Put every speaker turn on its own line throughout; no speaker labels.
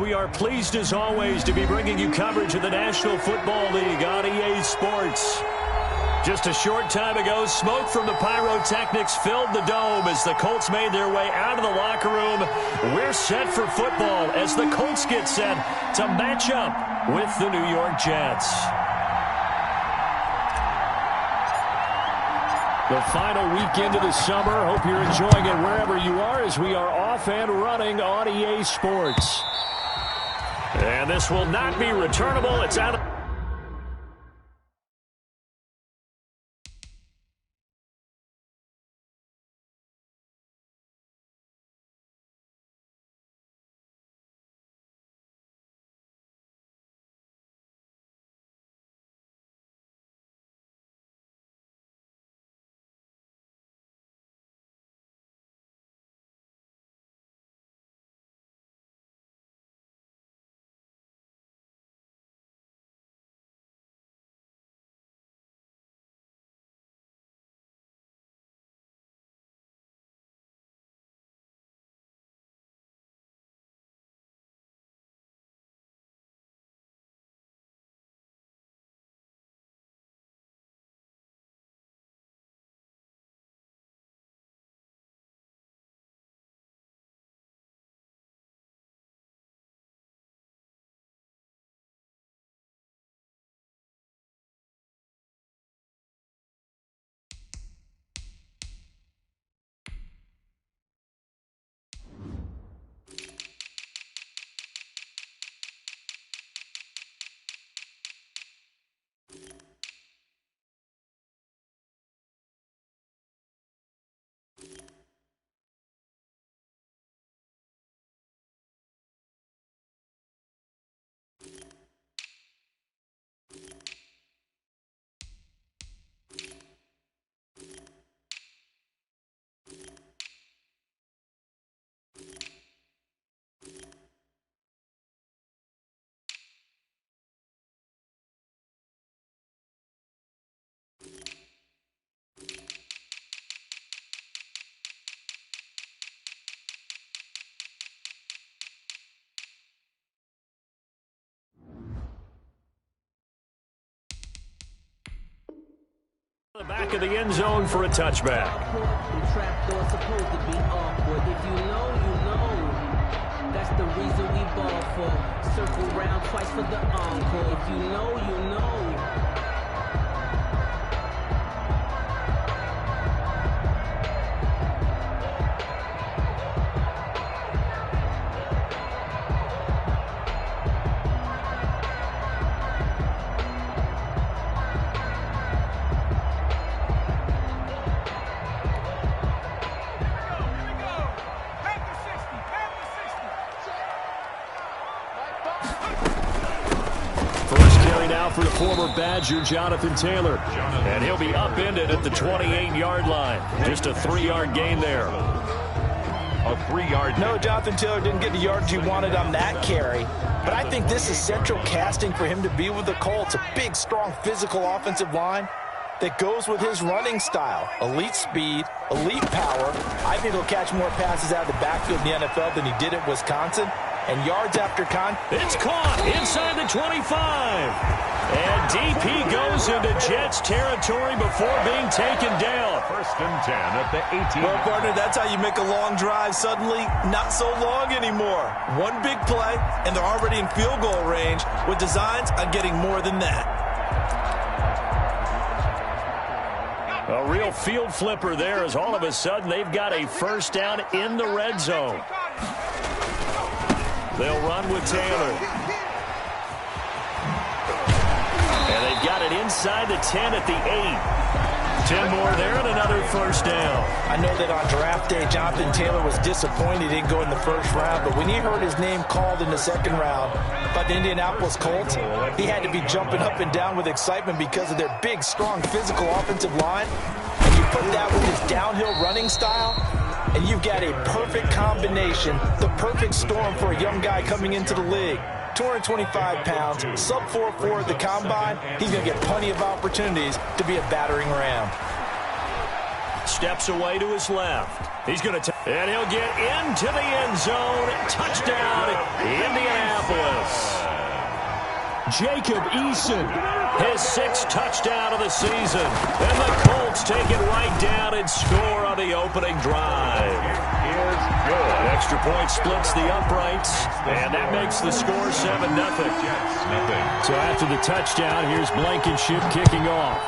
We are pleased as always to be bringing you coverage of the National Football League on EA Sports. Just a short time ago, smoke from the pyrotechnics filled the dome as the Colts made their way out of the locker room. We're set for football as the Colts get set to match up with the New York Jets. The final weekend of the summer. Hope you're enjoying it wherever you are as we are off and running on EA Sports. And this will not be returnable. It's out of... the back of the end zone for a touchback.
The trap door's supposed to be awkward. If you know, you know. That's the reason we ball for. Circle round twice for the encore. If you know, you know.
For the former Badger, Jonathan Taylor. And he'll be upended at the 28-yard line. Just a 3-yard gain there.
A 3-yard.
No, Jonathan Taylor didn't get the yards he wanted on that carry. But I think this is central casting for him to be with the Colts. A big, strong, physical offensive line that goes with his running style. Elite speed, elite power. I think he'll catch more passes out of the backfield in the NFL than he did at Wisconsin. And yards after
It's caught inside the 25. And DP goes into Jets territory before being taken down.
First and 10 at the 18.
Well, partner, that's how you make a long drive suddenly not so long anymore. One big play, and they're already in field goal range with designs on getting more than that.
A real field flipper there as all of a sudden they've got a first down in the red zone. They'll run with Taylor. And they've got it inside the 10 at the 8. 10 more there and another first down.
I know that on draft day, Jonathan Taylor was disappointed he didn't go in the first round, but when he heard his name called in the second round by the Indianapolis Colts, he had to be jumping up and down with excitement because of their big, strong, physical offensive line. And you put that with his downhill running style, and you've got a perfect combination, the perfect storm for a young guy coming into the league. 225 pounds, sub 4.4 at the combine. He's going to get plenty of opportunities to be a battering ram.
Steps away to his left. He's going to and he'll get into the end zone. Touchdown, Indianapolis. Jacob Eason, his 6th touchdown of the season. And the Colts take it right down and score on the opening drive.
Is good.
Extra point splits the uprights, and that makes the score 7-0. So after the touchdown, here's Blankenship kicking off.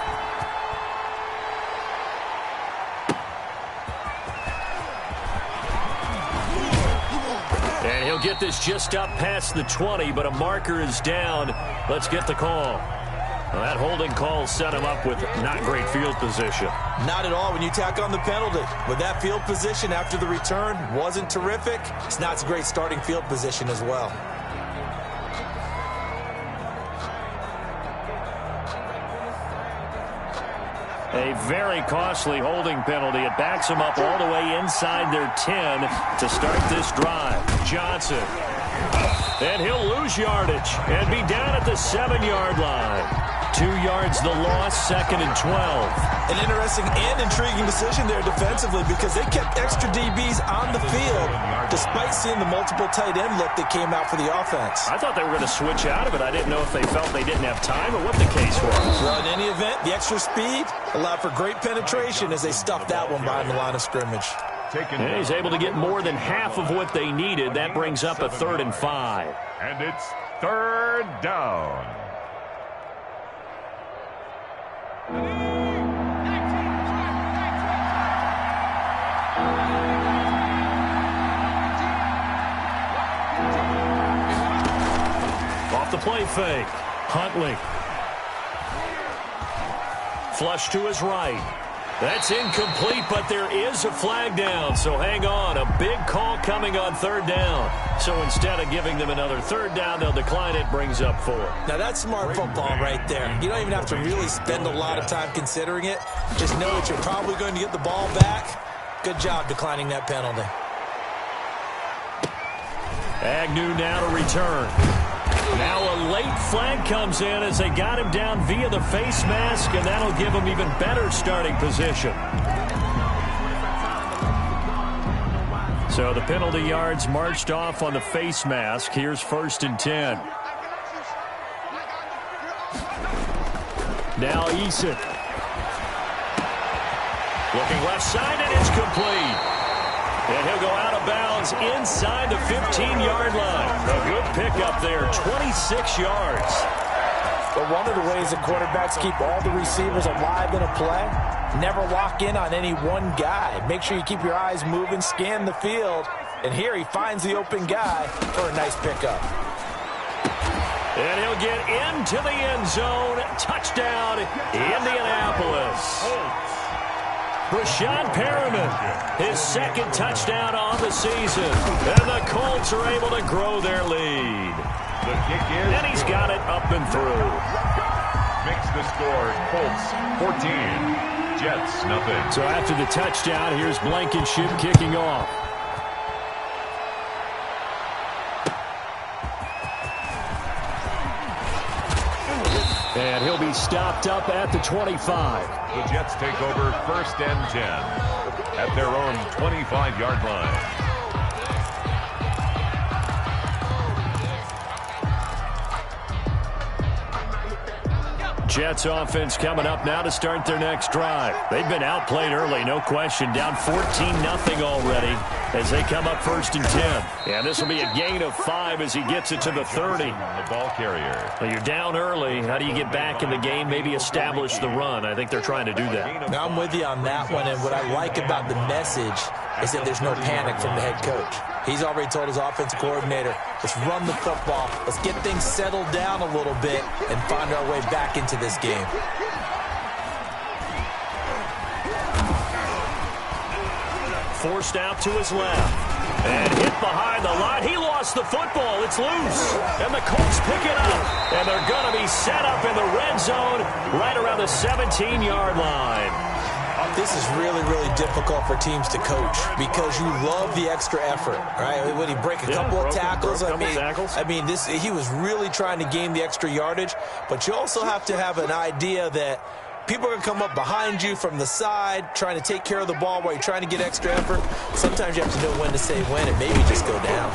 And he'll get this just up past the 20, but a marker is down. Let's get the call. Well, that holding call set him up with not great field position.
Not at all when you tack on the penalty. With that field position after the return wasn't terrific, it's not a great starting field position as well.
A very costly holding penalty. It backs them up all the way inside their 10 to start this drive. Johnson. And he'll lose yardage and be down at the 7-yard line. 2 yards the loss, 2nd and 12.
An interesting and intriguing decision there defensively because they kept extra DBs on the field despite seeing the multiple tight end look that came out for the offense.
I thought they were going to switch out of it. I didn't know if they felt they didn't have time or what the case was.
Well, in any event, the extra speed allowed for great penetration as they stuffed that one behind the line of scrimmage.
And he's able to get more than half of what they needed. That brings up a 3rd and 5.
And it's 3rd down.
Off the play fake. Huntley. Flush to his right. That's incomplete, but there is a flag down, so hang on. A big call coming on 3rd down. So instead of giving them another 3rd down, they'll decline it, brings up 4.
Now that's smart football right there. You don't even have to really spend a lot of time considering it. Just know that you're probably going to get the ball back. Good job declining that penalty.
Agnew now to return. Now a late flag comes in as they got him down via the face mask, and that'll give him even better starting position. So the penalty yards marched off on the face mask. Here's 1st and 10. Now Eason. Looking left side, and it's complete. And he'll go out of bounds inside the 15-yard line. A good pickup there, 26 yards.
But one of the ways that quarterbacks keep all the receivers alive in a play, never lock in on any one guy. Make sure you keep your eyes moving, scan the field. And here he finds the open guy for a nice pickup.
And he'll get into the end zone. Touchdown, Indianapolis. Rashad Perriman, his 2nd touchdown on the season. And the Colts are able to grow their lead.
The kick is
and he's got it up and through.
Makes the score Colts 14, Jets nothing.
So after the touchdown, here's Blankenship kicking off. And he'll be stopped up at the 25.
The Jets take over 1st and 10 at their own 25-yard line.
Jets offense coming up now to start their next drive. They've been outplayed early, no question. Down 14-0 already as they come up 1st and 10. And this will be a gain of 5 as he gets it to the 30.
The ball carrier.
Well, you're down early. How do you get back in the game, maybe establish the run? I think they're trying to do that.
Now I'm with you on that one, and what I like about the message is that there's no panic from the head coach. He's already told his offensive coordinator, let's run the football, let's get things settled down a little bit and find our way back into this game.
Forced out to his left. And hit behind the line. He lost the football. It's loose. And the Colts pick it up. And they're going to be set up in the red zone right around the 17-yard line.
A
This is really, really difficult for teams to coach because you love the extra effort, right? When he break a couple of tackles, he was really trying to gain the extra yardage, but you also have to have an idea that people are going to come up behind you from the side, trying to take care of the ball while you're trying to get extra effort. Sometimes you have to know when to say when and maybe just go down.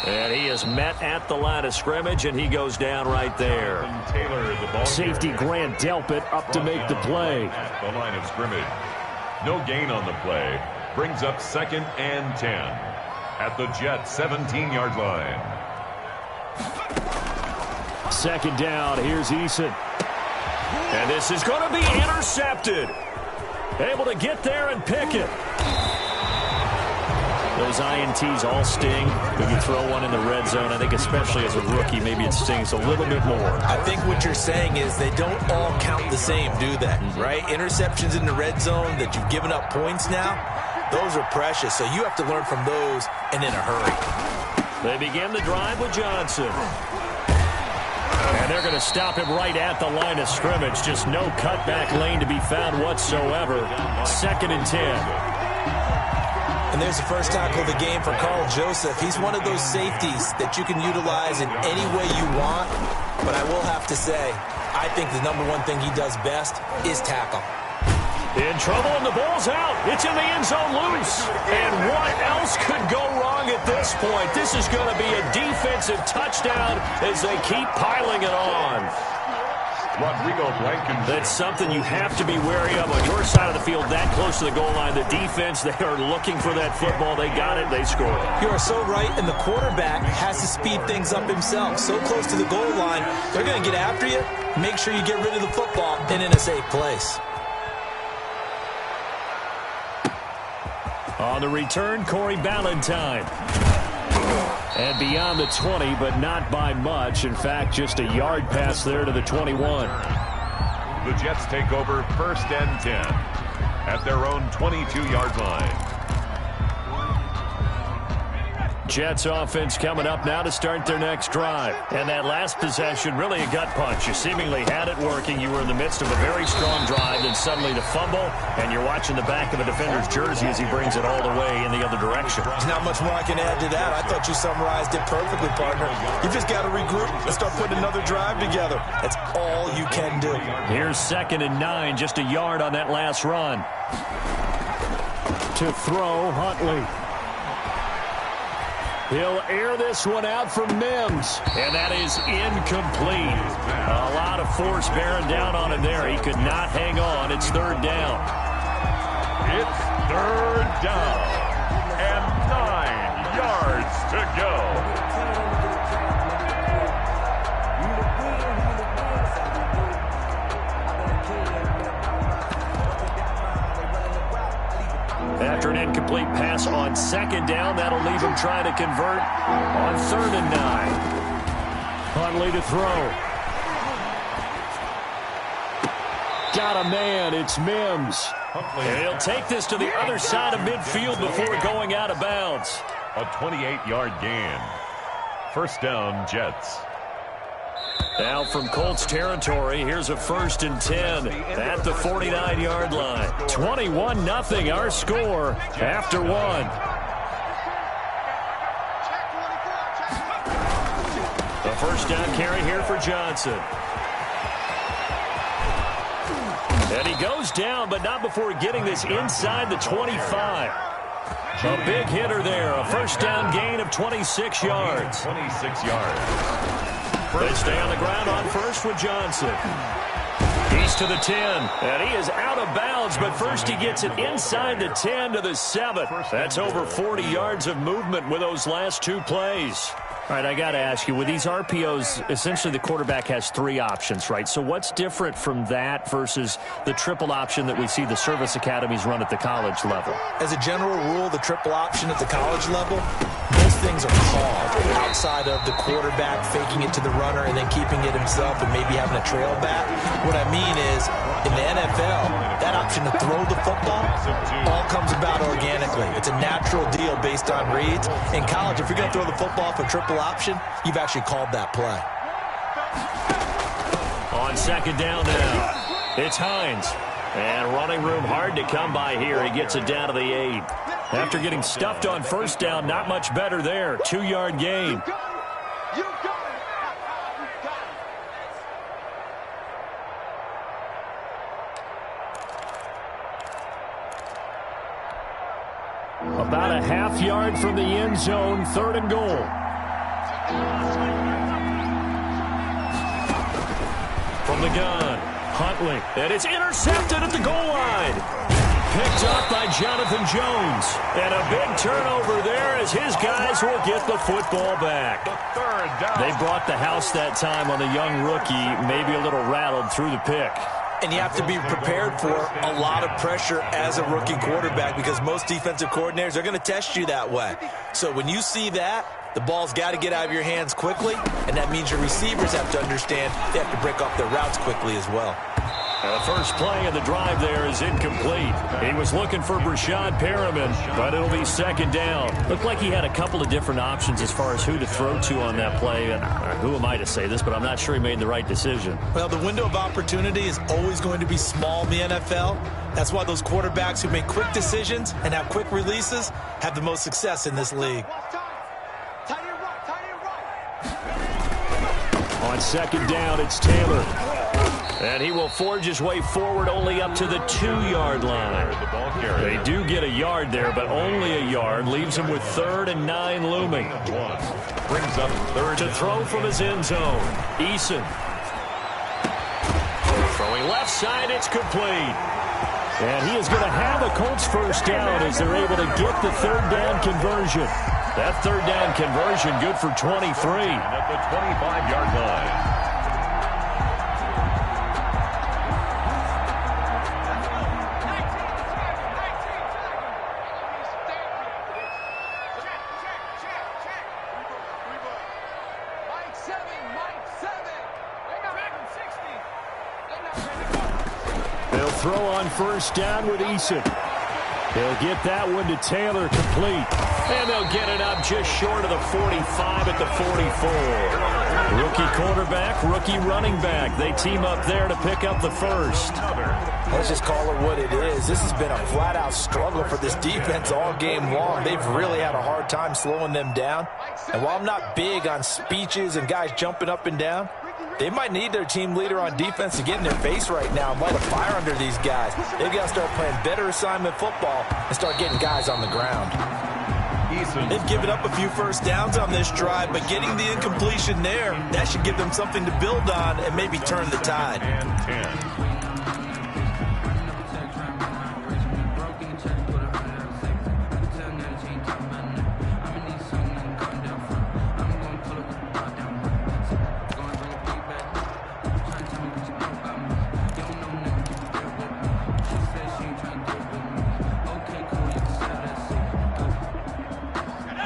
And he is met at the line of scrimmage, and he goes down right there. Safety Grant Delpit up to make the play.
At the line of scrimmage. No gain on the play. Brings up 2nd and 10. At the Jets' 17-yard line.
2nd down. Here's Eason. And this is going to be intercepted. Able to get there and pick it. Those INTs all sting when you throw one in the red zone. I think especially as a rookie, maybe it stings a little bit more.
I think what you're saying is they don't all count the same, do they? Right? Interceptions in the red zone that you've given up points now, those are precious. So you have to learn from those and in a hurry.
They begin the drive with Johnson. And they're going to stop him right at the line of scrimmage. Just no cutback lane to be found whatsoever. 2nd and 10.
And there's the first tackle of the game for Carl Joseph. He's one of those safeties that you can utilize in any way you want. But I will have to say, I think the number one thing he does best is tackle.
In trouble, and the ball's out. It's in the end zone loose. And what else could go wrong at this point? This is going to be a defensive touchdown as they keep piling it on.
Rodrigo Blankenship.
That's something you have to be wary of on your side of the field, that close to the goal line. The defense, they are looking for that football. They got it. They scored.
You are so right, and the quarterback has to speed things up himself. So close to the goal line, they're going to get after you. Make sure you get rid of the football and in a safe place.
On the return, Corey Ballantyne. And beyond the 20, but not by much. In fact, just a yard pass there to the 21.
The Jets take over 1st and 10 at their own 22-yard line.
Jets offense coming up now to start their next drive. And that last possession, really a gut punch. You seemingly had it working. You were in the midst of a very strong drive, then suddenly the fumble, and you're watching the back of a defender's jersey as he brings it all the way in the other direction.
There's not much more I can add to that. I thought you summarized it perfectly, partner. You just got to regroup and start putting another drive together. That's all you can do.
Here's 2nd and 9, just a yard on that last run. To throw, Huntley. He'll air this one out for Mims, and that is incomplete. A lot of force bearing down on him there. He could not hang on. It's 3rd down.
It's 3rd down and 9 yards to go.
After an incomplete pass on 2nd down, that'll leave him trying to convert on 3rd and 9. Huntley to throw. Got a man. It's Mims. And he'll take this to the other side of midfield before going out of bounds.
A 28-yard gain. 1st down, Jets.
Now from Colts territory, here's a 1st and 10 at the 49-yard line. 21-0 our score after 1. A 1st down carry here for Johnson. And he goes down, but not before getting this inside the 25. A big hitter there. A 1st down gain of 26 yards.
26 yards.
They stay on the ground on 1st with Johnson. He's to the 10, and he is out of bounds, but first he gets it inside the 10 to the 7. That's over 40 yards of movement with those last 2 plays. All right, I got to ask you, with these RPOs, essentially the quarterback has 3 options, right? So what's different from that versus the triple option that we see the service academies run at the college level?
As a general rule, the triple option at the college level, those things are called outside of the quarterback faking it to the runner and then keeping it himself and maybe having a trail back. What I mean is, in the NFL, that option to throw the football all comes about organically. It's a natural deal based on reads. In college, if you're going to throw the football for triple option, you've actually called that play.
On 2nd down now, it's Hines. And running room hard to come by here. He gets it down to the 8. After getting stuffed on first down, not much better there. 2-yard gain. About a half-yard from the end zone, 3rd and goal. From the gun, Huntley, and it's intercepted at the goal line. Picked up by Jonathan Jones. And a big turnover there as his guys will get the football back. They brought the house that time on the young rookie, maybe a little rattled through the pick.
And you have to be prepared for a lot of pressure as a rookie quarterback because most defensive coordinators are going to test you that way. So when you see that, the ball's got to get out of your hands quickly, and that means your receivers have to understand they have to break off their routes quickly as well.
The first play of the drive there is incomplete. He was looking for Brashad Perriman, but it'll be 2nd down. Looked like he had a couple of different options as far as who to throw to on that play. And who am I to say this, but I'm not sure he made the right decision.
Well, the window of opportunity is always going to be small in the NFL. That's why those quarterbacks who make quick decisions and have quick releases have the most success in this league.
On 2nd down, it's Taylor. And he will forge his way forward only up to the 2-yard line. They do get a yard there, but only a yard. Leaves him with 3rd and 9 looming.
Brings up 3rd.
To throw from his end zone, Eason. Throwing left side, it's complete. And he is going to have a Colts first down as they're able to get the 3rd down conversion. That 3rd down conversion good for 23.
At the 25-yard line.
They'll throw on first down with Eason. They'll get that one to Taylor complete. And they'll get it up just short of the 45 at the 44. Rookie quarterback, rookie running back. They team up there to pick up the first.
Let's just call it what it is. This has been a flat-out struggle for this defense all game long. They've really had a hard time slowing them down. And while I'm not big on speeches and guys jumping up and down, they might need their team leader on defense to get in their face right now and light a fire under these guys. They've got to start playing better assignment football and start getting guys on the ground. They've given up a few first downs on this drive, but getting the incompletion there, that should give them something to build on and maybe turn the tide.
And 10.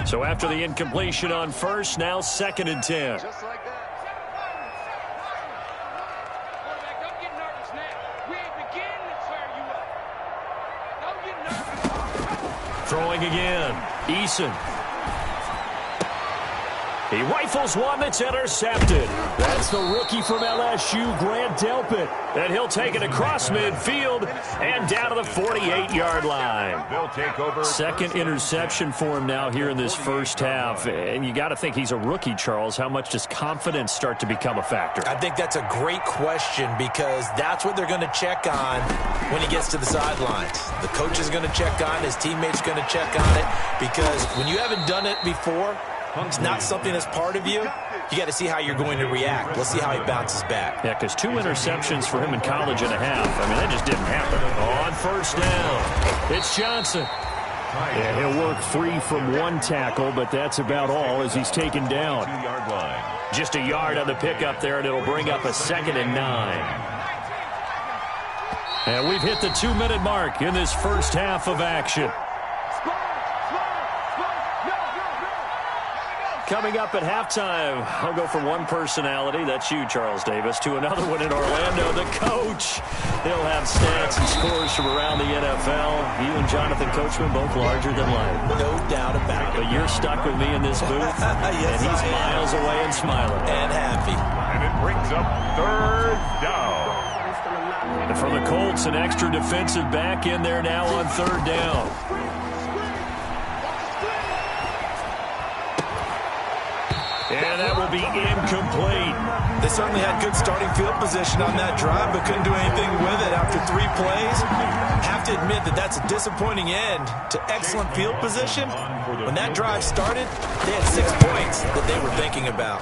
So after the incompletion on first, now 2nd and 10.
Just like that. Quarterback, don't get nervous now. We ain't beginning to tear you up. Don't get nervous.
Throwing again. Eason. He rifles one that's intercepted. That's the rookie from LSU, Grant Delpit. And he'll take it across midfield and down to the 48-yard line.
They'll take over.
2nd interception for him now here in this first half. And you got to think he's a rookie, Charles. How much does confidence start to become a factor?
I think that's a great question because that's what they're going to check on when he gets to the sidelines. The coach is going to check on, his teammates going to check on it because when you haven't done it before, it's not something that's part of you. You got to see how you're going to react. Let's see how he bounces back.
Yeah, because 2 interceptions for him in college and a half. I mean, that just didn't happen. On first down, it's Johnson. Yeah, he'll work free from 1 tackle, but that's about all as he's taken down.
2-yard line.
Just a yard on the pickup there, and it'll bring up a 2nd and 9. And we've hit the 2-minute mark in this first half of action. Coming up at halftime, I'll go from one personality, that's you, Charles Davis, to another one in Orlando, the coach. He'll have stats and scores from around the NFL. You and Jonathan Coachman, both larger than life.
No doubt about it.
But you're stuck with me in this booth,
yes,
and he's miles away and smiling.
And happy.
And it brings up 3rd down.
And for the Colts, an extra defensive back in there now on third down. And that will be incomplete.
They certainly had good starting field position on that drive, but couldn't do anything with it after 3 plays. Have to admit that that's a disappointing end to excellent field position. When that drive started, they had 6 points that they were thinking about.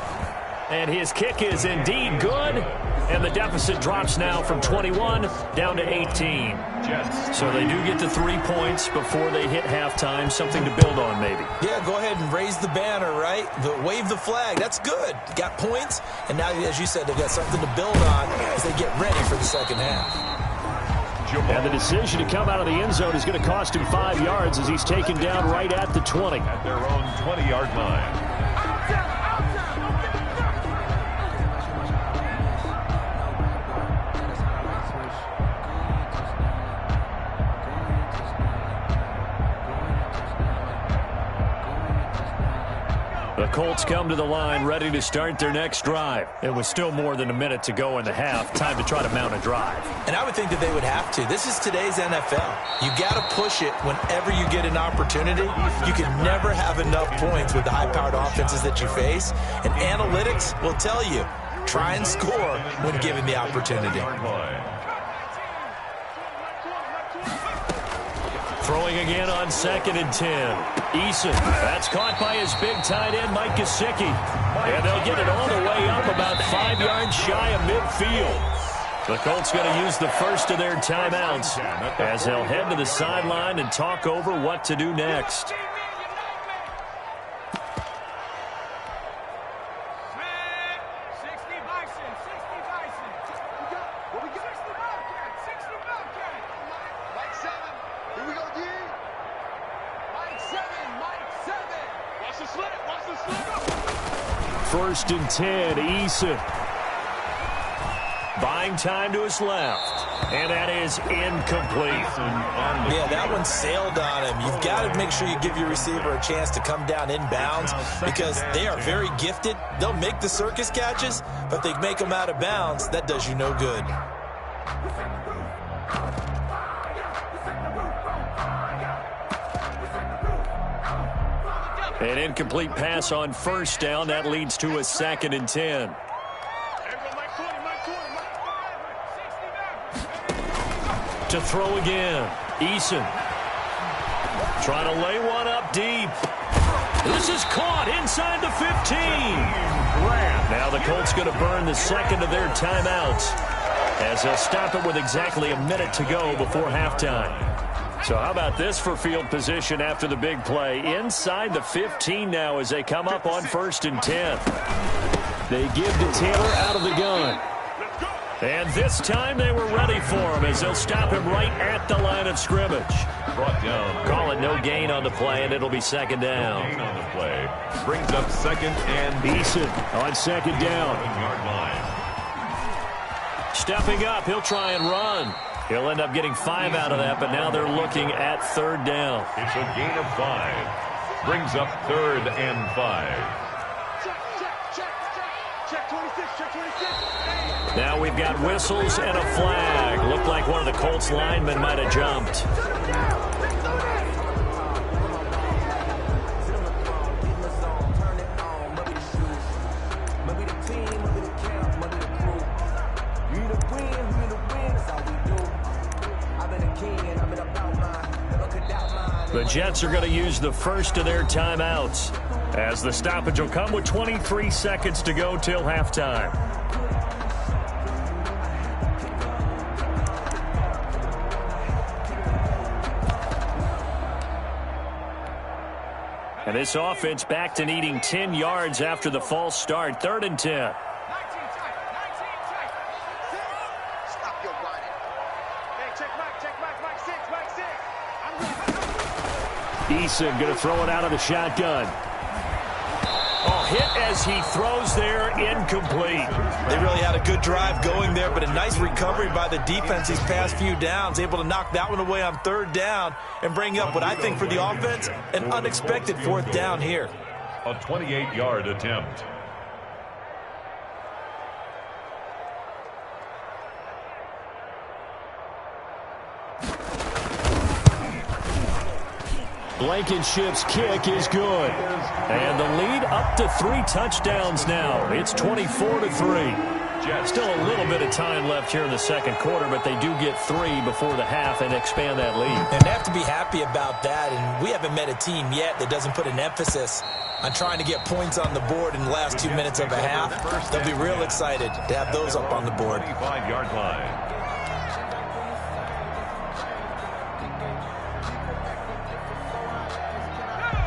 And his kick is indeed good. And the deficit drops now from 21 down to 18. So they do get to 3 points before they hit halftime. Something to build on, maybe.
Yeah, go ahead and raise the banner, right? Wave the flag. That's good. Got points. And now, as you said, they've got something to build on as they get ready for the second half.
And the decision to come out of the end zone is going to cost him 5 yards as he's taken down right at the 20.
At their own 20-yard line.
The Colts come to the line ready to start their next drive. It was still more than a minute to go in the half. Time to try to mount a drive.
And I would think that they would have to. This is today's NFL. You got to push it whenever you get an opportunity. You can never have enough points with the high-powered offenses that you face. And analytics will tell you, try and score when given the opportunity.
Throwing again on 2nd and 10. Eason, that's caught by his big tight end, Mike Gesicki. And they'll get it all the way up about 5 yards shy of midfield. The Colts going to use the first of their timeouts as they'll head to the sideline and talk over what to do next. First and 10, Eason. Buying time to his left. And that is incomplete.
Yeah, that one sailed on him. You've got to make sure you give your receiver a chance to come down inbounds because they are very gifted. They'll make the circus catches, but they make them out of bounds. That does you no good.
An incomplete pass on first down. That leads to a 2nd and 10. To throw again. Eason. Trying to lay one up deep. This is caught inside the 15. Now the Colts going to burn the second of their timeouts as they'll stop it with exactly a minute to go before halftime. So how about this for field position after the big play? Inside the 15 now as they come up on 1st and 10. They give to Taylor out of the gun. And this time they were ready for him as they'll stop him right at the line of scrimmage.
Brought down.
Call it no gain on the play, and it'll be 2nd down.
No gain on the play. Brings up 2nd and
Eason on 2nd down.
7-yard line.
Stepping up, he'll try and run. He'll end up getting 5 out of that, but now they're looking at 3rd down.
It's a gain of 5. Brings up 3rd and 5.
Now we've got whistles and a flag. Looked like one of the Colts linemen might have jumped. The Jets are going to use the first of their timeouts as the stoppage will come with 23 seconds to go till halftime. And this offense back to needing 10 yards after the false start. 3rd and 10. Eason going to throw it out of the shotgun. Oh, hit as he throws there, incomplete.
They really had a good drive going there, but a nice recovery by the defense these past few downs, able to knock that one away on 3rd down and bring up what I think for the offense, an unexpected 4th down here.
A 28-yard attempt.
Blankenship's kick is good. And the lead up to 3 touchdowns now. It's 24-3. Still a little bit of time left here in the second quarter, but they do get 3 before the half and expand that lead.
And they have to be happy about that, and we haven't met a team yet that doesn't put an emphasis on trying to get points on the board in the last 2 minutes of a half. They'll be real excited to have those up on the board.
25-yard line.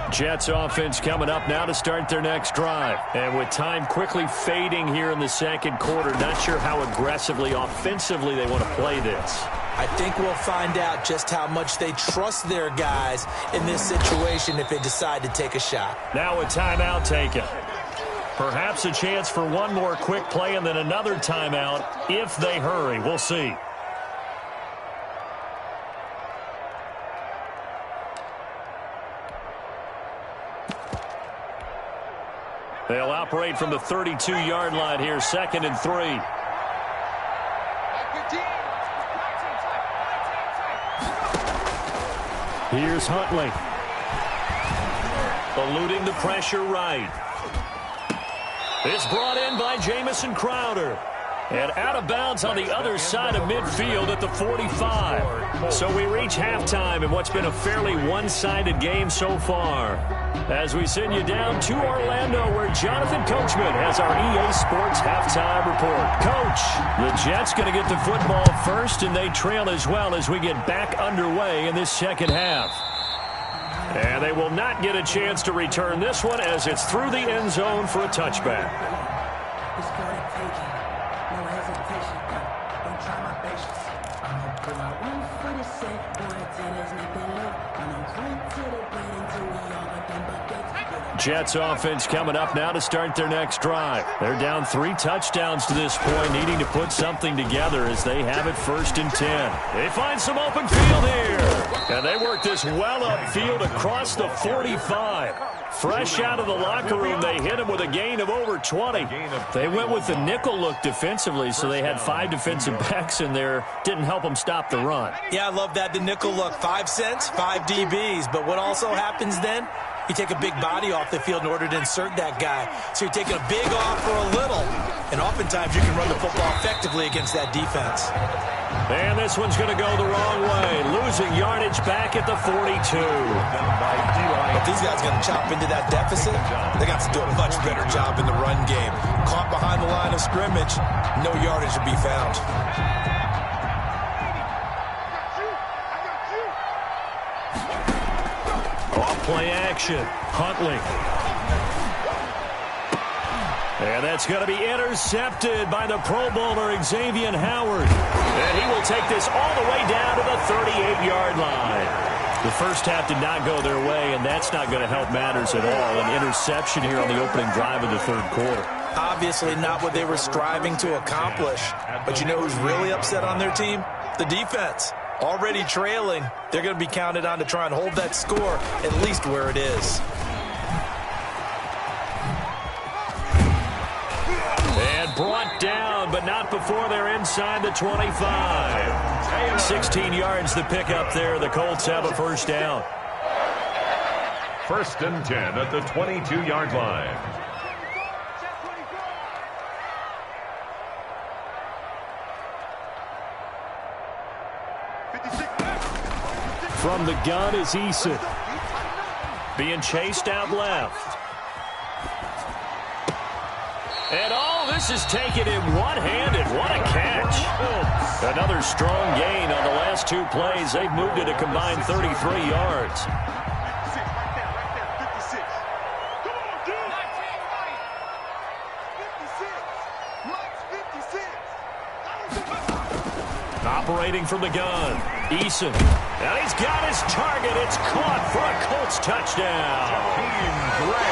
Jets offense coming up now to start their next drive. And with time quickly fading here in the second quarter, not sure how aggressively, offensively they want to play this.
I think we'll find out just how much they trust their guys in this situation if they decide to take a shot.
Now a timeout taken. Perhaps a chance for one more quick play and then another timeout if they hurry. We'll see. They'll operate from the 32-yard line here, 2nd and 3. Here's Huntley. Eluding the pressure right. It's brought in by Jamison Crowder. And out of bounds on the other side of midfield at the 45. So we reach halftime in what's been a fairly one-sided game so far. As we send you down to Orlando, where Jonathan Coachman has our EA Sports halftime report. Coach, the Jets going to get the football first, and they trail as well as we get back underway in this second half. And they will not get a chance to return this one as it's through the end zone for a touchback. Jets offense coming up now to start their next drive. They're down 3 touchdowns to this point, needing to put something together as they have it 1st and 10. They find some open field here. And they work this well upfield across the 45. Fresh out of the locker room, they hit him with a gain of over 20. They went with the nickel look defensively, so they had 5 defensive backs in there. Didn't help them stop the run.
Yeah, I love that, the nickel look. 5 cents, 5 DBs. But what also happens then? You take a big body off the field in order to insert that guy. So you're taking a big off for a little. And oftentimes you can run the football effectively against that defense.
And this one's going to go the wrong way. Losing yardage back at the 42.
If these guys are going to chop into that deficit, they got to do a much better job in the run game. Caught behind the line of scrimmage, no yardage to be found.
Play action. Huntley. And that's going to be intercepted by the Pro Bowler Xavier Howard. And he will take this all the way down to the 38-yard line. The first half did not go their way, and that's not going to help matters at all. An interception here on the opening drive of the third quarter.
Obviously not what they were striving to accomplish. But you know who's really upset on their team? The defense. Already trailing, they're going to be counted on to try and hold that score at least where it is.
And brought down, but not before they're inside the 25. 16 yards the pickup there. The Colts have a first down.
1st and 10 at the 22-yard line.
From the gun is Eason. Being chased out left. And all this is taken in one-handed. What a catch. Another strong gain on the last 2 plays. They've moved it a combined 33 yards. Operating from the gun, Eason. And he's got his target. It's caught for a Colts touchdown.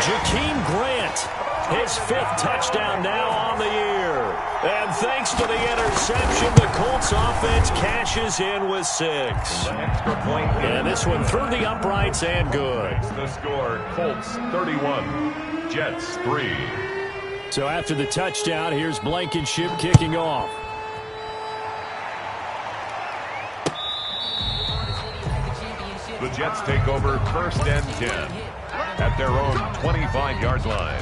Jakeem Grant, his 5th touchdown now on the year. And thanks to the interception, the Colts offense cashes in with 6. And this one through the uprights and good.
The score, Colts 31, Jets 3.
So after the touchdown, here's Blankenship kicking off.
The Jets take over 1st and 10 at their own 25-yard line.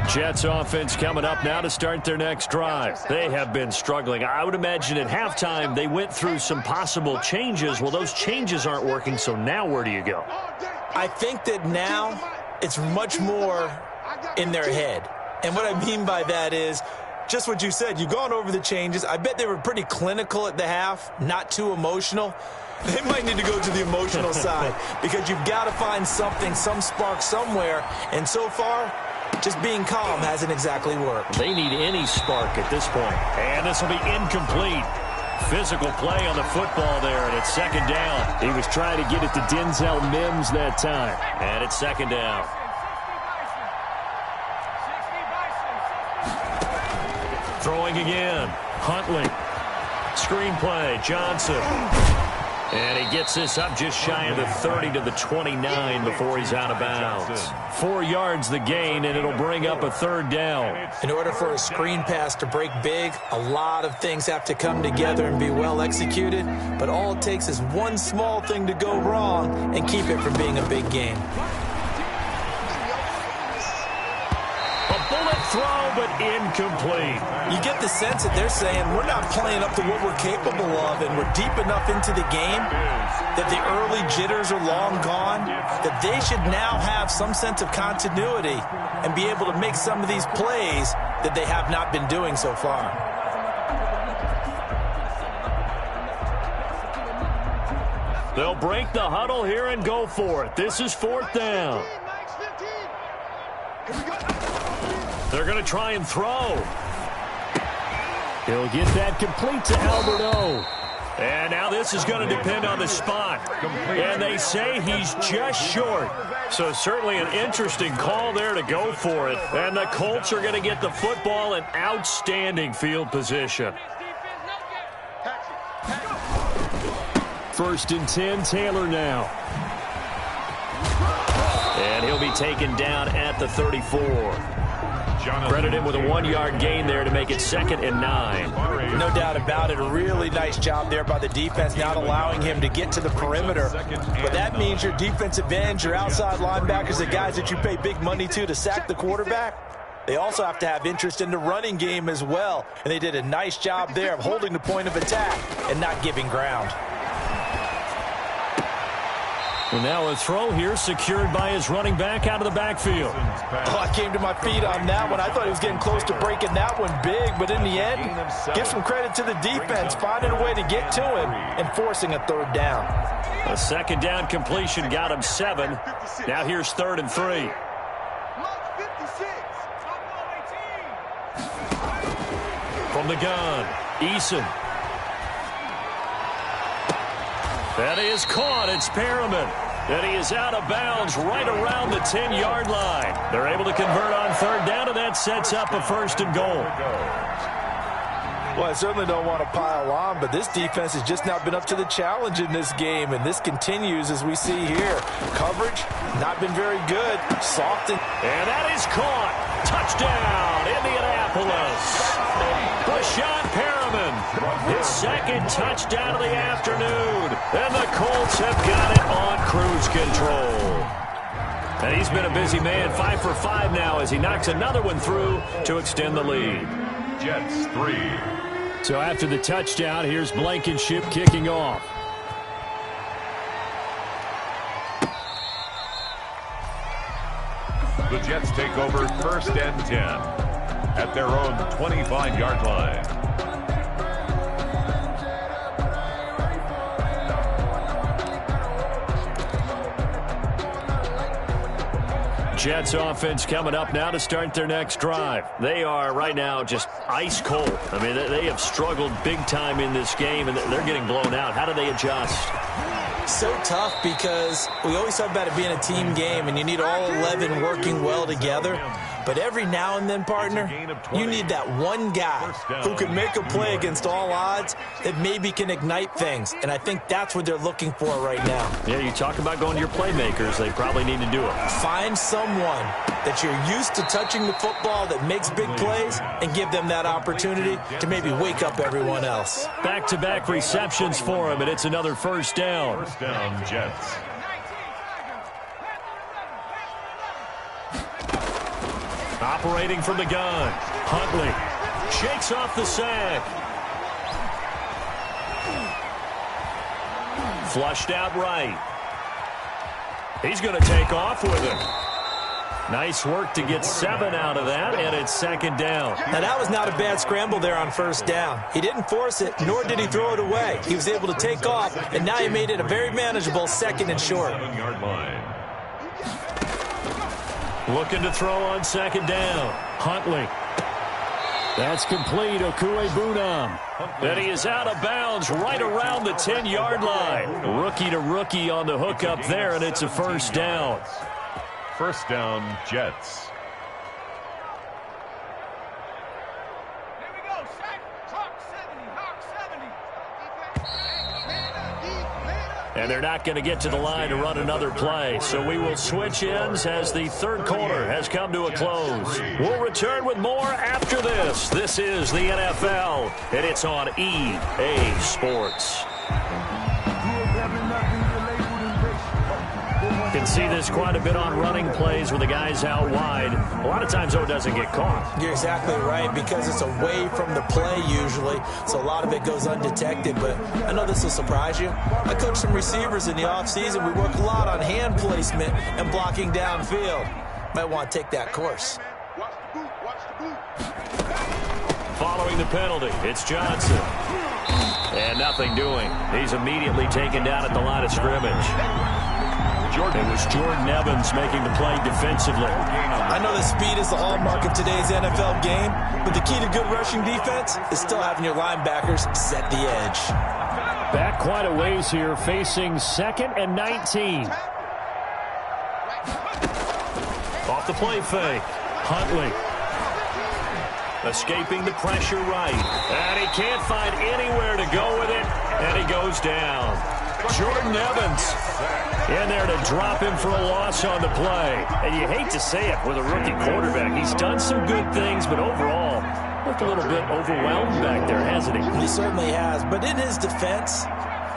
Jets offense coming up now to start their next drive. They have been struggling. I would imagine at halftime they went through some possible changes. Well, those changes aren't working, so now where do you go?
I think that now it's much more in their head. And what I mean by that is just what you said. You've gone over the changes. I bet they were pretty clinical at the half, not too emotional. They might need to go to the emotional side because you've got to find something, some spark somewhere. And so far, just being calm hasn't exactly worked.
They need any spark at this point. And this will be incomplete. Physical play on the football there, and it's 2nd down. He was trying to get it to Denzel Mims that time. And it's 2nd down. Throwing again. Huntley. Screenplay. Johnson. And he gets this up just shy of the 30 to the 29 before he's out of bounds. 4 yards the gain, and it'll bring up a 3rd down.
In order for a screen pass to break big, a lot of things have to come together and be well executed. But all it takes is one small thing to go wrong and keep it from being a big game.
Throw, but incomplete.
You get the sense that they're saying we're not playing up to what we're capable of, and we're deep enough into the game that the early jitters are long gone, that they should now have some sense of continuity and be able to make some of these plays that they have not been doing so far.
They'll break the huddle here and go for it. This is 4th down. They're going to try and throw. He'll get that complete to Alberto. And now this is going to depend on the spot. And they say he's just short. So certainly an interesting call there to go for it. And the Colts are going to get the football in outstanding field position. 1st and 10, Taylor now. And he'll be taken down at the 34. Credit him with a 1-yard gain there to make it 2nd and 9.
No doubt about it. A really nice job there by the defense, not allowing him to get to the perimeter. But that means your defensive ends, your outside linebackers, the guys that you pay big money to sack the quarterback, they also have to have interest in the running game as well. And they did a nice job there of holding the point of attack and not giving ground.
Well, now a throw here secured by his running back out of the backfield.
Oh, I came to my feet on that one. I thought he was getting close to breaking that one big, but in the end, give some credit to the defense, finding a way to get to him and forcing a 3rd down.
A 2nd down completion got him 7. Now here's 3rd and 3. From the gun, Eason. That is caught. It's Perriman. And he is out of bounds right around the 10-yard line. They're able to convert on 3rd down, and that sets up a 1st and goal.
Well, I certainly don't want to pile on, but this defense has just not been up to the challenge in this game, and this continues as we see here. Coverage, not been very good. Soft and
that is caught. Touchdown, Indianapolis. Brashad Perriman, his 2nd touchdown of the afternoon. And the Colts have got it on cruise control. And he's been a busy man, 5 for 5 now as he knocks another one through to extend the lead.
Jets 3.
So after the touchdown, here's Blankenship kicking off.
The Jets take over 1st and 10 at their own 25-yard line.
Jets offense coming up now to start their next drive. They are right now just ice cold. I mean, they have struggled big time in this game, and they're getting blown out. How do they adjust?
So tough because we always talk about it being a team game, and you need all 11 working well together. But every now and then, partner, you need that one guy who can make a play against all odds that maybe can ignite things. And I think that's what they're looking for right now.
Yeah, you talk about going to your playmakers. They probably need to do it.
Find someone that you're used to touching the football that makes big plays and give them that opportunity to maybe wake up everyone else.
Back-to-back receptions for him, and it's another first down.
First down, Jets.
Operating from the gun. Huntley shakes off the sack. Flushed out right. He's going to take off with it. Nice work to get 7 out of that, and it's second down.
Now, that was not a bad scramble there on first down. He didn't force it, nor did he throw it away. He was able to take off, and now he made it a very manageable 2nd and short.
7-yard line.
Looking to throw on second down. Huntley. That's complete. Okuebunam. And he is out of bounds right around the 10-yard line. Rookie to rookie on the hook up there, and it's a first down.
First down, Jets.
Here we go, Shaq. Hawk 70, Hawk 70.
And they're not going to get to the line to run another play. So we will switch ends as the third quarter has come to a close. We'll return with more after this. This is the NFL, and it's on EA Sports. You can see this quite a bit on running plays where the guy's out wide. A lot of times, though, it doesn't get caught.
You're exactly right, because it's away from the play usually, so a lot of it goes undetected. But I know this will surprise you. I coach some receivers in the offseason. We work a lot on hand placement and blocking downfield. Might want to take that course.
Following the penalty, it's Johnson. And nothing doing. He's immediately taken down at the line of scrimmage. It was Jordan Evans making the play defensively.
I know that speed is the hallmark of today's NFL game, but the key to good rushing defense is still having your linebackers set the edge.
Back quite a ways here, facing 2nd and 19. Off the play fake. Huntley. Escaping the pressure right. And he can't find anywhere to go with it, and he goes down. Jordan Evans in there to drop him for a loss on the play. And you hate to say it with a rookie quarterback. He's done some good things, but overall, looked a little bit overwhelmed back there, hasn't he?
He certainly has, but in his defense,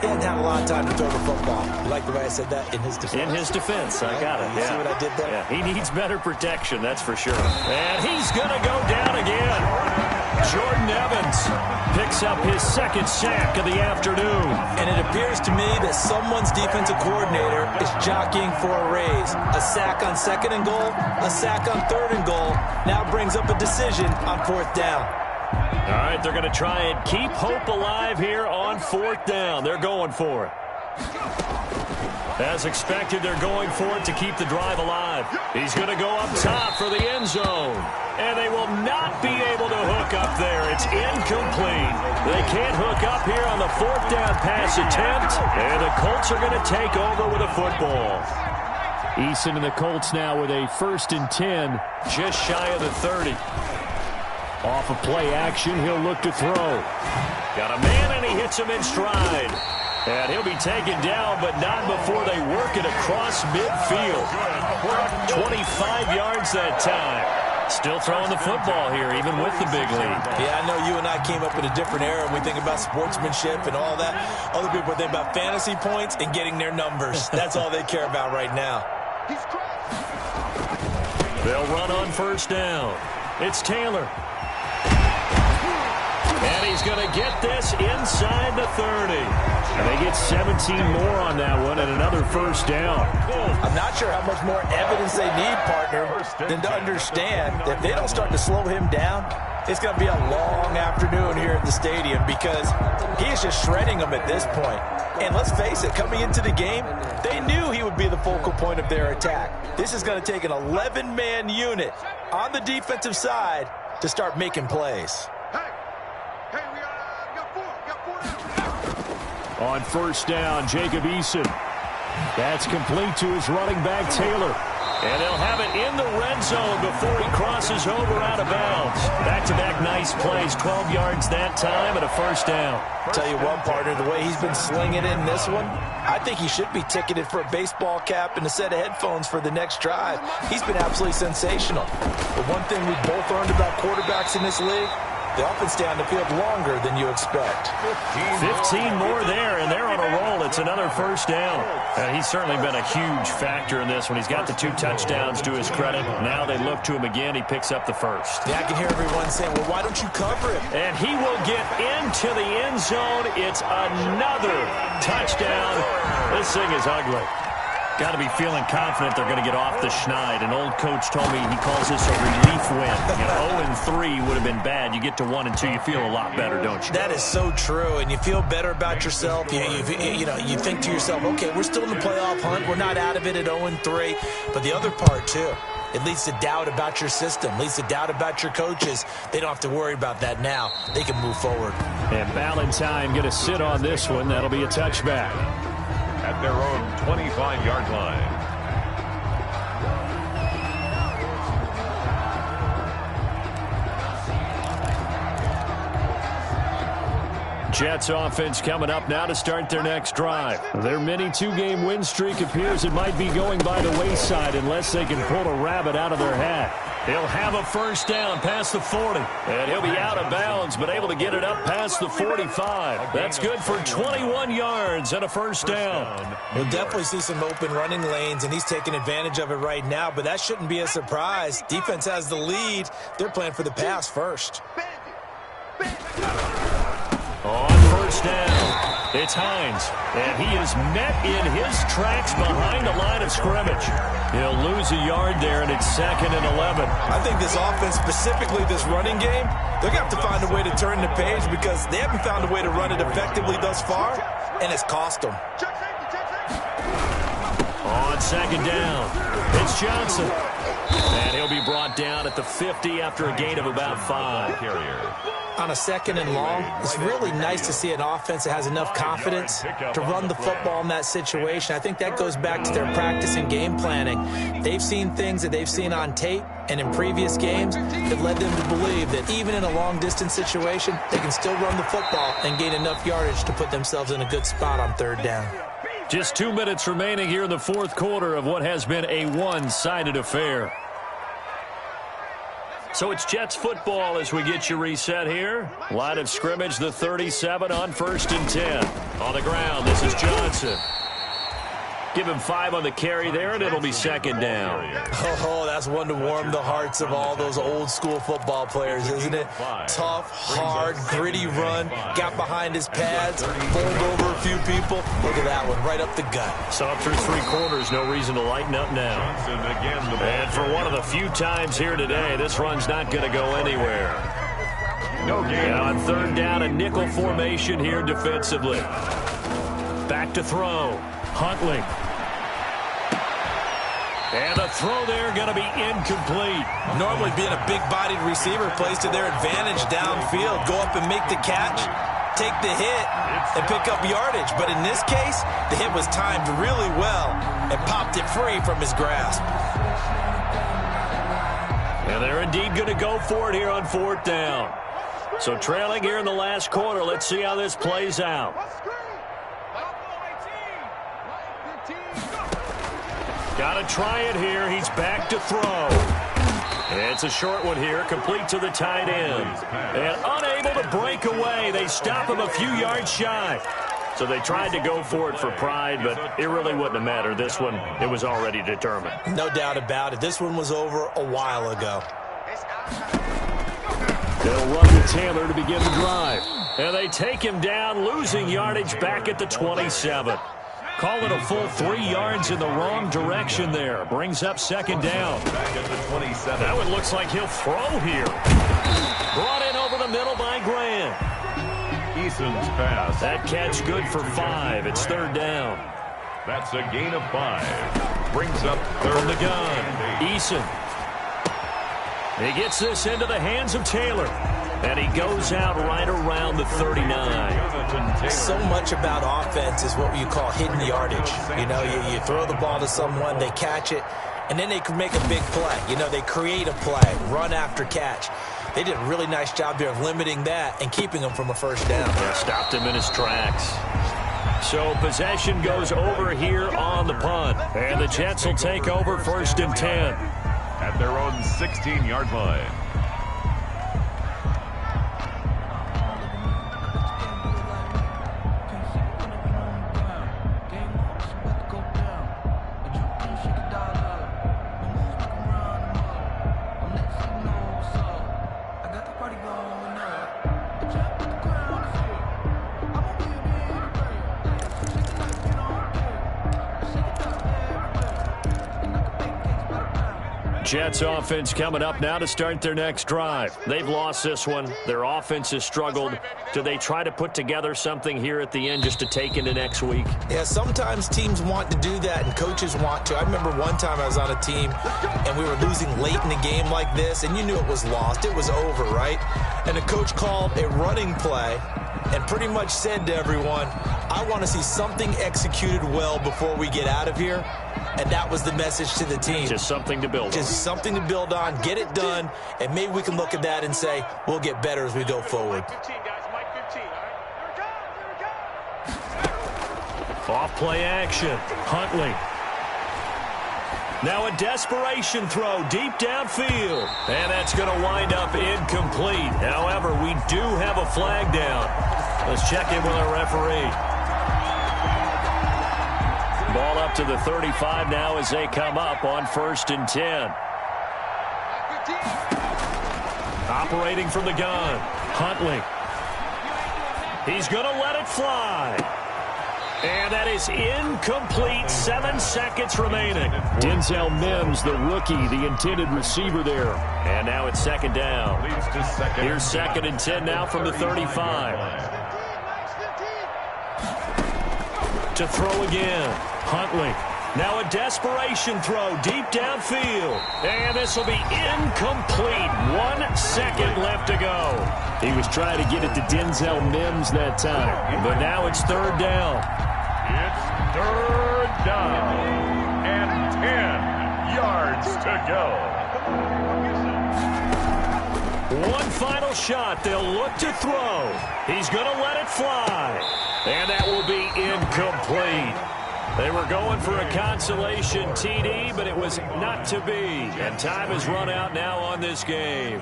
he hadn't had a lot of time to throw the football. You like the way I said that? In his defense.
In his defense, I got it.
You see what I did there?
Yeah, he needs better protection, that's for sure. And he's going to go down again. Jordan Evans picks up his 2nd sack of the afternoon.
And it appears to me that someone's defensive coordinator is jockeying for a raise. A sack on 2nd and goal, a sack on 3rd and goal, now brings up a decision on 4th down.
All right, they're going to try and keep hope alive here on 4th down. They're going for it. As expected, they're going for it to keep the drive alive. He's going to go up top for the end zone. And they will not be able to hook up there. It's incomplete. They can't hook up here on the 4th down pass attempt. And the Colts are going to take over with a football. Eason and the Colts now with a 1st and 10, just shy of the 30. Off of play action, he'll look to throw. Got a man, and he hits him in stride. And he'll be taken down, but not before they work it across midfield. 25 yards that time. Still throwing the football here, even with the big lead.
Yeah, I know you and I came up in a different era, and we think about sportsmanship and all that. Other people think about fantasy points and getting their numbers. That's all they care about right now.
They'll run on 1st down. It's Taylor. And he's going to get this inside the 30. And they get 17 more on that one and another 1st down.
I'm not sure how much more evidence they need, partner, than to understand that if they don't start to slow him down, it's going to be a long afternoon here at the stadium, because he is just shredding them at this point. And let's face it, coming into the game, they knew he would be the focal point of their attack. This is going to take an 11-man unit on the defensive side to start making plays.
On 1st down, Jacob Eason. That's complete to his running back, Taylor. And they'll have it in the red zone before he crosses over out of bounds. Back-to-back nice plays, 12 yards that time and a first down.
Tell you what, partner, the way he's been slinging in this one, I think he should be ticketed for a baseball cap and a set of headphones for the next drive. He's been absolutely sensational. The one thing we've both learned about quarterbacks in this league, they often stay on the field longer than you expect.
15 more there, and they're on a roll. It's another first down. He's certainly been a huge factor in this one. He's got the 2 touchdowns to his credit. Now they look to him again. He picks up the first.
Yeah, I can hear everyone saying, well, why don't you cover him?
And he will get into the end zone. It's another touchdown. This thing is ugly. Got to be feeling confident they're going to get off the schneid. An old coach told me he calls this a relief win. 0-3 would have been bad. You get to 1 and 2, you feel a lot better, don't you?
That is so true, and you feel better about yourself. You think to yourself, okay, we're still in the playoff hunt. We're not out of it at 0-3. But the other part, too, it leads to doubt about your system, leads to doubt about your coaches. They don't have to worry about that now. They can move forward.
And Valentine going to sit on this one. That'll be a touchback.
At their own 25-yard line.
Jets offense coming up now to start their next drive. Their mini 2-game win streak appears it might be going by the wayside unless they can pull a rabbit out of their hat. He'll have a first down past the 40. And he'll be out of bounds, but able to get it up past the 45. That's good for 21 yards and a first down.
We'll definitely see some open running lanes, and he's taking advantage of it right now, but that shouldn't be a surprise. Defense has the lead. They're playing for the pass first.
On first down, it's Hines, and he is met in his tracks behind the line of scrimmage. He'll lose a yard there, and it's 2nd and 11.
I think this offense, specifically this running game, they're going to have to find a way to turn the page because they haven't found a way to run it effectively thus far, and it's cost them.
On 2nd down, it's Johnson. And he'll be brought down at the 50 after a gain of about 5.
On a 2nd and long, it's really nice to see an offense that has enough confidence to run the football in that situation. I think that goes back to their practice and game planning. They've seen things that they've seen on tape and in previous games that led them to believe that even in a long-distance situation, they can still run the football and gain enough yardage to put themselves in a good spot on 3rd down.
Just 2 minutes remaining here in the 4th quarter of what has been a one-sided affair. So it's Jets football as we get you reset here. Line of scrimmage, the 37 on 1st and 10. On the ground, this is Johnson. Give him 5 on the carry there, and it'll be 2nd down.
Oh, that's one to warm the hearts of all those old-school football players, isn't it? Tough, hard, gritty run. Got behind his pads, bowled over a few people. Look at that one, right up the gut.
So up through 3 quarters, no reason to lighten up now. And for one of the few times here today, this run's not going to go anywhere.
No gain.
On 3rd down, a nickel formation here defensively. Back to throw. Huntley. And the throw there going to be incomplete.
Normally being a big-bodied receiver plays to their advantage downfield. Go up and make the catch, take the hit, and pick up yardage. But in this case, the hit was timed really well and popped it free from his grasp.
And they're indeed going to go for it here on 4th down. So trailing here in the last quarter. Let's see how this plays out. Got to try it here. He's back to throw. It's a short one here, complete to the tight end. And unable to break away. They stop him a few yards shy. So they tried to go for it for pride, but it really wouldn't have mattered. This one, it was already determined.
No doubt about it. This one was over a while ago.
They'll run with Taylor to begin the drive. And they take him down, losing yardage back at the 27. Call it a full 3 yards in the wrong direction there. Brings up 2nd down.
Back at the 27.
That one looks like he'll throw here. Brought in over the middle by Graham.
Eason's pass.
That catch good for 5. It's 3rd down.
That's a gain of 5. Brings up 3rd.
From the gun, Eason. He gets this into the hands of Taylor. And he goes out right around the 39.
So much about offense is what you call hidden yardage. You know, you throw the ball to someone, they catch it, and then they can make a big play. You know, they create a play, run after catch. They did a really nice job there of limiting that and keeping him from a first down.
Yeah, stopped him in his tracks. So possession goes over here on the punt. And the Jets will take over 1st and 10.
At their own 16-yard line.
Jets offense coming up now to start their next drive. They've lost this one. Their offense has struggled. Do they try to put together something here at the end just to take into next week?
Yeah, sometimes teams want to do that and coaches want to. I remember one time I was on a team and we were losing late in a game like this, and you knew it was lost. It was over, right? And the coach called a running play and pretty much said to everyone, I want to see something executed well before we get out of here. And that was the message to the team.
Just something to build on.
Just something to build on, get it done, and maybe we can look at that and say, we'll get better as we go forward.
Off play action. Huntley. Now a desperation throw deep downfield. And that's going to wind up incomplete. However, we do have a flag down. Let's check in with our referee. Ball up to the 35 now as they come up on 1st and 10. Operating from the gun. Huntley. He's going to let it fly. And that is incomplete. 7 seconds remaining. Denzel Mims, the rookie, the intended receiver there. And now it's 2nd down. Here's 2nd and 10 now from the 35. To throw again. Huntley. Now a desperation throw deep downfield. And this will be incomplete. 1 second left to go. He was trying to get it to Denzel Mims that time. But now it's 3rd down.
It's 3rd down. And 10 yards to go.
One final shot. They'll look to throw. He's going to let it fly. And that will be incomplete. They were going for a consolation TD, but it was not to be. And time has run out now on this game.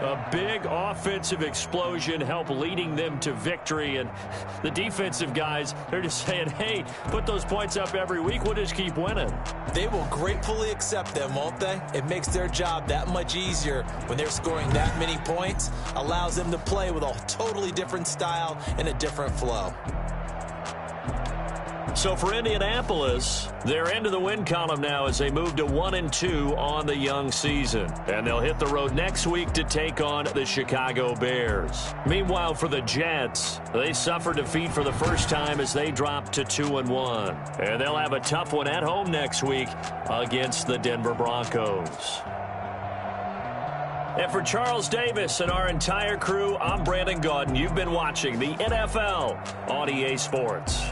A big offensive explosion helped leading them to victory. And the defensive guys, they're just saying, hey, put those points up every week. We'll just keep winning.
They will gratefully accept them, won't they? It makes their job that much easier when they're scoring that many points. Allows them to play with a totally different style and a different flow.
So for Indianapolis, they're into the win column now as they move to 1-2 on the young season. And they'll hit the road next week to take on the Chicago Bears. Meanwhile, for the Jets, they suffered defeat for the first time as they dropped to 2-1. And they'll have a tough one at home next week against the Denver Broncos. And for Charles Davis and our entire crew, I'm Brandon Gaudin. You've been watching the NFL on EA Sports.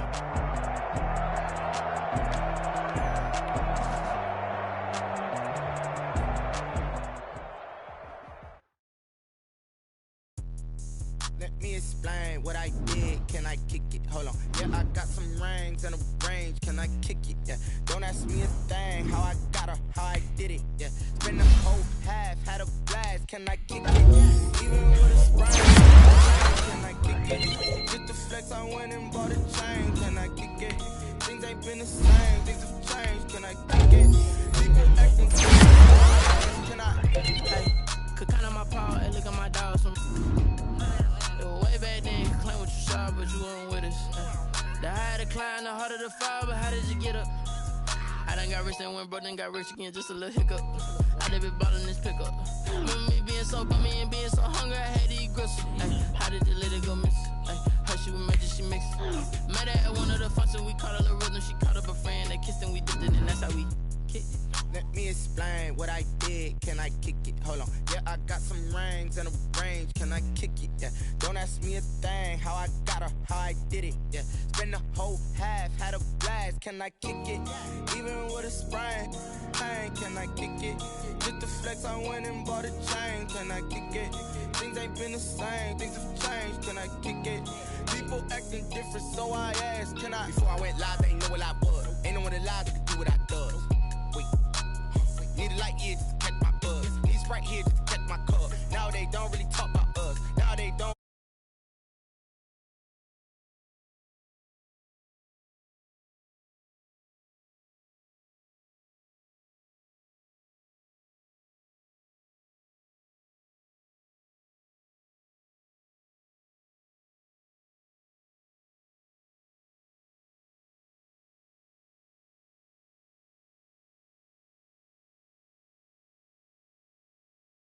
Let me explain what I did. Can I kick it? Hold on. Yeah, I got some rings and a range. Can I kick it? Yeah. Don't ask me a thing. How I got her, how I did it. Yeah. Spend the whole half, had a blast. Can I kick it? Even with a sprain. Can I kick it? Just the flex, I went and bought a chain. Can I kick it? Things ain't been the same. Things have changed. Can I kick it? People acting crazy. Can I? Hey, could count on my power and look at my dogs from. Way back then, you claim what you saw, but you weren't with us. The higher the climb, the harder the fall, but how did you get up? I done got rich and went broke, then got rich again, just a little hiccup. I done been ballin' this pickup. Remember me being so bummy and being so hungry, I had to eat gristle. How did the lady go miss? Her she was magic, she mixed. Met her at one of the functions, we caught her little rhythm. She caught up a friend, they kissed and we dipped it, and that's how we kicked it. Let me explain what I did. Can I kick it? Hold on. Yeah, I got some rings and a range. Can I kick it? Yeah. Don't ask me a thing. How I got her, how I did it. Yeah. Spend the whole half, had a blast. Can I kick it? Even with a sprain. Pain, can I kick it? Just the flex, I went and bought a chain. Can I kick it? Things ain't been the same. Things have changed. Can I kick it? People acting different, so I asked, can I? Before I went live, they ain't know what I was. Ain't no one alive that could do what I does. Wait. Need a light here just to catch my buzz. Need Sprite here just to catch my cup. Now they don't really